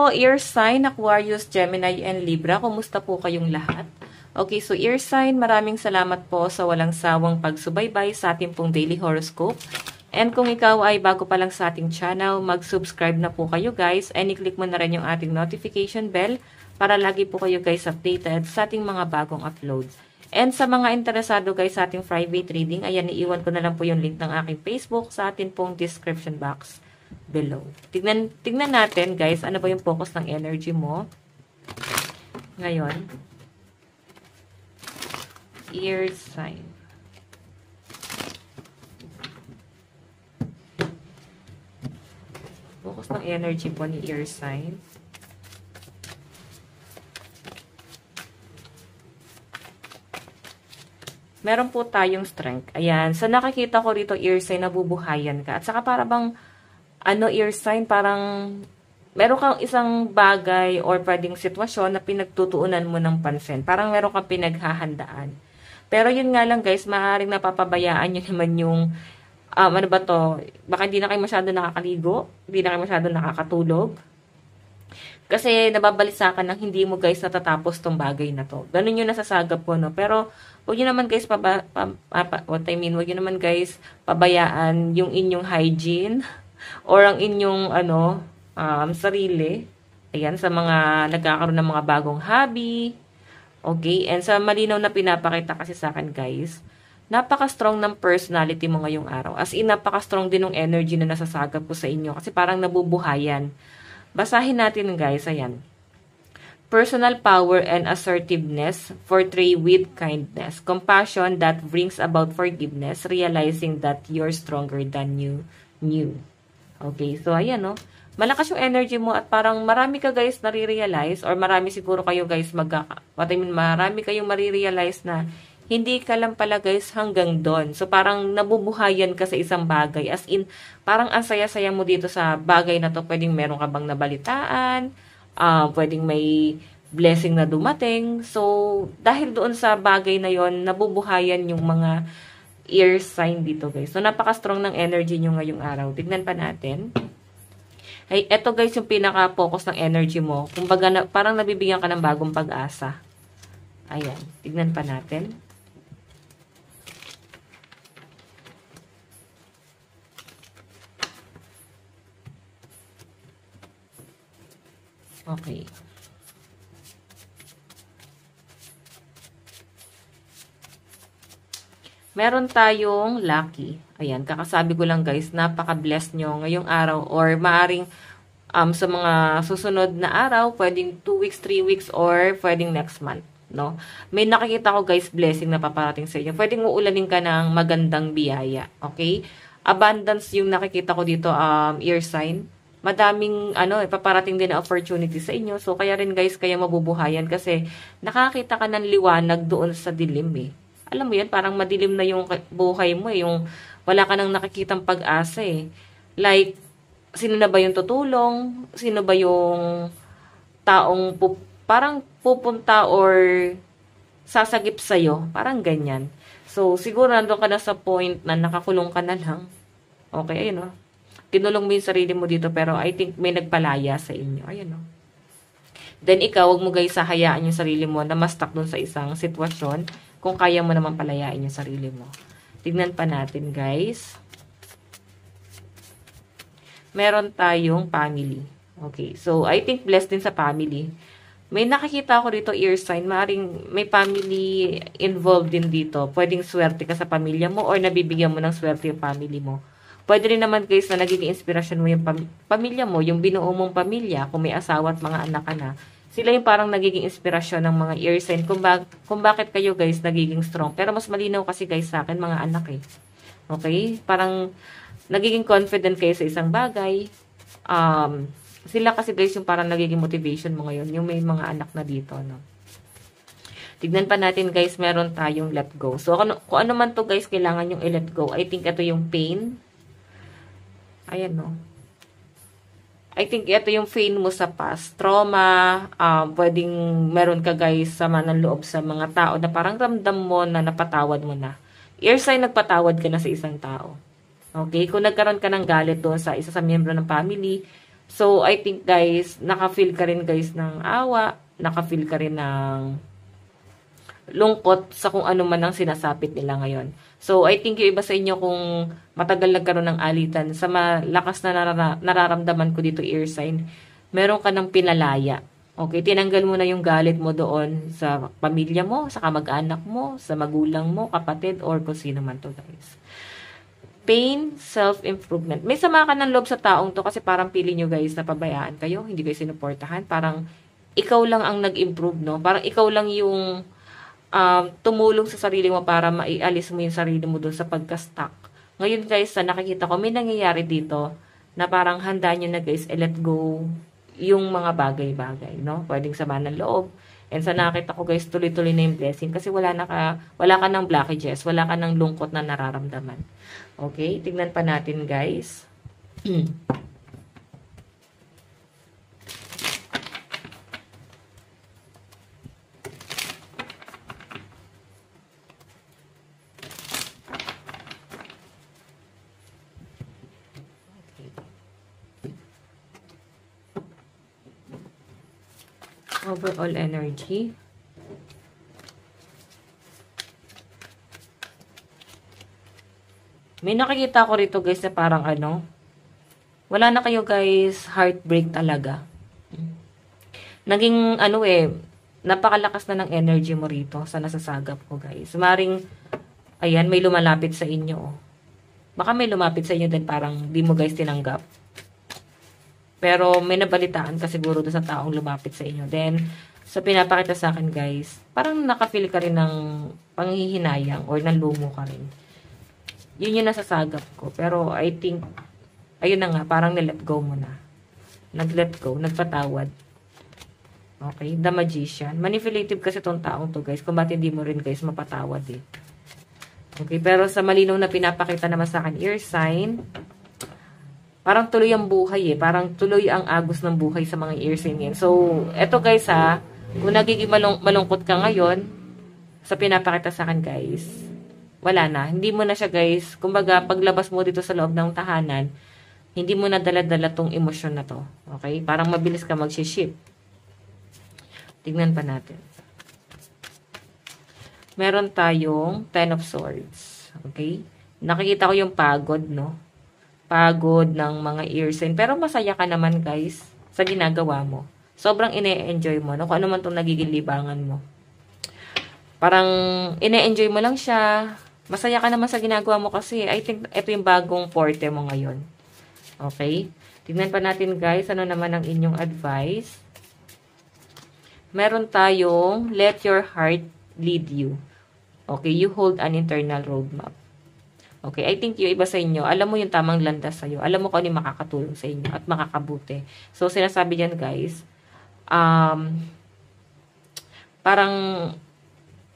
Hello, Ear Sign, Aquarius, Gemini, and Libra. Kumusta po kayong lahat? Okay, so Ear Sign, maraming salamat po sa walang sawang pagsubaybay sa ating pong daily horoscope. And kung ikaw ay bago pa lang sa ating channel, mag-subscribe na po kayo guys. And i-click mo na rin yung ating notification bell para lagi po kayo guys updated sa ating mga bagong uploads. And sa mga interesado guys sa ating private reading, ayan, iiwan ko na lang po yung link ng aking Facebook sa ating pong description box below. Tignan natin guys, ano ba yung focus ng energy mo ngayon. Ear sign. Focus ng energy po ni ear sign. Meron po tayong strength. Ayan. Sa nakikita ko rito, ear sign, nabubuhayan ka. At saka para bang ear sign, parang meron kang isang bagay or pwedeng sitwasyon na pinagtutuunan mo ng pansin. Parang meron kang pinaghahandaan. Pero yun nga lang guys, maaaring napapabayaan nyo naman yung, ano ba to, baka hindi na kayo masyado nakakaligo, hindi na kayo masyado nakakatulog. Kasi nababalisakan ng hindi mo guys natatapos tong bagay na to. Ganun yung nasasagap po, no? Pero, huwag nyo naman guys, huwag nyo naman guys, pabayaan yung inyong hygiene, or ang inyong, sarili. Ayan, sa mga nagkakaroon ng mga bagong hobby. Okay? And sa malinaw na pinapakita kasi sa akin, guys, napaka-strong ng personality mo ngayong araw. As in, napaka-strong din ng energy na nasasagap ko sa inyo. Kasi parang nabubuhayan. Basahin natin, guys. Ayan. Personal power and assertiveness portray with kindness. Compassion that brings about forgiveness. Realizing that you're stronger than you knew. Okay, so ayan, no? Malakas yung energy mo at parang marami ka guys nare-realize or marami siguro kayo guys marami kayong marirealize na hindi ka lang pala guys hanggang doon. So parang nabubuhayan ka sa isang bagay. As in, parang ang saya-saya mo dito sa bagay na to. Pwedeng meron ka bang nabalitaan, pwedeng may blessing na dumating. So, dahil doon sa bagay na yon, nabubuhayan yung mga ear sign dito guys. So, napaka-strong ng energy nyo ngayong araw. Tignan pa natin. Ay, eto guys yung pinaka-focus ng energy mo. Kumbaga, parang nabibigyan ka ng bagong pag-asa. Ayan. Tignan pa natin. Okay. Meron tayong lucky. Ayan, kakasabi ko lang guys, napaka-blessed nyo ngayong araw or maaring sa mga susunod na araw, pwedeng 2 weeks, 3 weeks, or pwedeng next month. No? May nakikita ko guys, blessing na paparating sa inyo. Pwedeng uulanin ka ng magandang biyaya. Okay? Abundance yung nakikita ko dito, ear sign. Madaming, paparating din na opportunity sa inyo. So, kaya rin guys, kaya mabubuhayan kasi nakakita ka ng liwanag doon sa dilim eh. Alam mo yan, parang madilim na yung buhay mo eh. Yung wala ka nang nakikitang pag-asa eh. Like, sino na ba yung tutulong? Sino ba yung taong parang pupunta or sasagip sa'yo? Parang ganyan. So, siguro nandun ka na sa point na nakakulong ka na lang. Okay, ayun o. Kinulong mo yung sarili mo dito pero I think may nagpalaya sa inyo. Ayun o. Then ikaw, wag mo guys sahayaan yung sarili mo na ma-stuck dun sa isang sitwasyon kung kaya mo naman palayain yung sarili mo. Tignan pa natin guys. Meron tayong family. Okay, so I think blessed din sa family. May nakikita ako dito ear sign, maaaring may family involved din dito. Pwedeng swerte ka sa pamilya mo or nabibigyan mo ng swerte yung family mo. Pwede rin naman guys na nagiging inspirasyon mo yung pamilya mo, yung binuo mong pamilya, kung may asawa at mga anak ka na. Sila yung parang nagiging inspirasyon ng mga ear sign kung bakit kayo guys nagiging strong. Pero mas malinaw kasi guys sa akin mga anak eh. Okay? Parang nagiging confident kayo sa isang bagay. Sila kasi guys yung parang nagiging motivation mo ngayon. Yung may mga anak na dito. No? Tignan pa natin guys, meron tayong let go. So kung ano man to guys, kailangan yung i-let go. I think ito yung pain. Ayan no. I think ito yung pain mo sa past. Trauma, pwedeng meron ka guys sama ng loob sa mga tao na parang ramdam mo na napatawad mo na. Ear sign, nagpatawad ka na sa isang tao. Okay? Kung nagkaroon ka ng galit doon sa isa sa miyembro ng family, So, I think guys, naka-feel ka rin guys ng awa, naka-feel ka rin ng lungkot sa kung ano man ang sinasapit nila ngayon. So, I think yung iba sa inyo kung matagal nagkaroon ng alitan, sa malakas na nararamdaman ko dito, ear sign, meron ka ng pinalaya. Okay, tinanggal mo na yung galit mo doon sa pamilya mo, sa kamag-anak mo, sa magulang mo, kapatid, or kung sino man to guys. Pain, self-improvement. May sama ka ng loob sa taong to kasi parang pili nyo guys na pabayaan kayo, hindi kayo sinuportahan. Parang ikaw lang ang nag-improve, no? Parang ikaw lang yung tumulong sa sarili mo para maialis mo yung sarili mo doon sa pagka-stuck. Ngayon guys, sa nakikita ko, may nangyayari dito na parang handa nyo na guys, let go yung mga bagay-bagay, no? Pwedeng sama ng loob. And sa nakita ko guys, tuloy-tuloy na yung blessing kasi wala ka ng blockages, wala ka ng lungkot na nararamdaman. Okay? Tignan pa natin guys. Overall energy. May nakikita ko rito guys na parang wala na kayo guys, heartbreak talaga. Naging napakalakas na ng energy mo rito sa nasasagap ko guys. Maring, ayan, may lumalapit sa inyo. Baka may lumapit sa inyo din parang di mo guys tinanggap. Pero may nabalitaan ka siguro doon sa taong lumapit sa inyo. Then, sa pinapakita sa akin guys, parang nakafeel ka rin ng panghihinayang or nanlumo ka rin. Yun yung nasasagap ko. Pero I think, ayun na nga, parang nilet go mo na. Nag-let go, nagpatawad. Okay, the magician. Manipulative kasi tong taong to guys. Kung ba't hindi mo rin guys mapatawad eh. Okay, pero sa malinaw na pinapakita naman sa akin, ear sign, parang tuloy ang buhay eh. Parang tuloy ang agos ng buhay sa mga ear sign yan. So, eto guys kung nagiging malungkot ka ngayon, sa pinapakita sa akin guys, wala na. Hindi mo na siya guys, kumbaga paglabas mo dito sa loob ng tahanan, hindi mo na dala-dala tong emosyon na to. Okay? Parang mabilis ka mag-shift. Tignan pa natin. Meron tayong Ten of Swords. Okay? Nakikita ko yung pagod, no? Pagod ng mga ear sign. Pero masaya ka naman, guys, sa ginagawa mo. Sobrang ine-enjoy mo, no? Kung ano man itong nagiging libangan mo. Parang ine-enjoy mo lang siya. Masaya ka naman sa ginagawa mo kasi I think ito yung bagong forte mo ngayon. Okay? Tignan pa natin, guys, ano naman ang inyong advice. Meron tayong let your heart lead you. Okay, you hold an internal roadmap. Okay, I think yung iba sa inyo, alam mo yung tamang landas sa'yo. Alam mo kung ano yung makakatulong sa inyo at makakabuti. So, sinasabi dyan guys, parang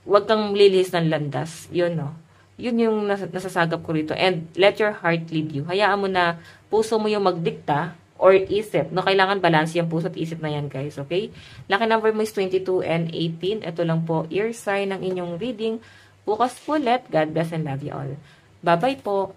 wag kang lilihis ng landas. Yun, no? Yun yung nasasagap ko rito. And let your heart lead you. Hayaan mo na puso mo yung magdikta or isip. No, kailangan balance yung puso at isip na yan, guys. Okay? Lucky number mo is 22 and 18. Ito lang po, ear sign ng inyong reading. Bukas po ulit. God bless and love you all. Bye-bye po.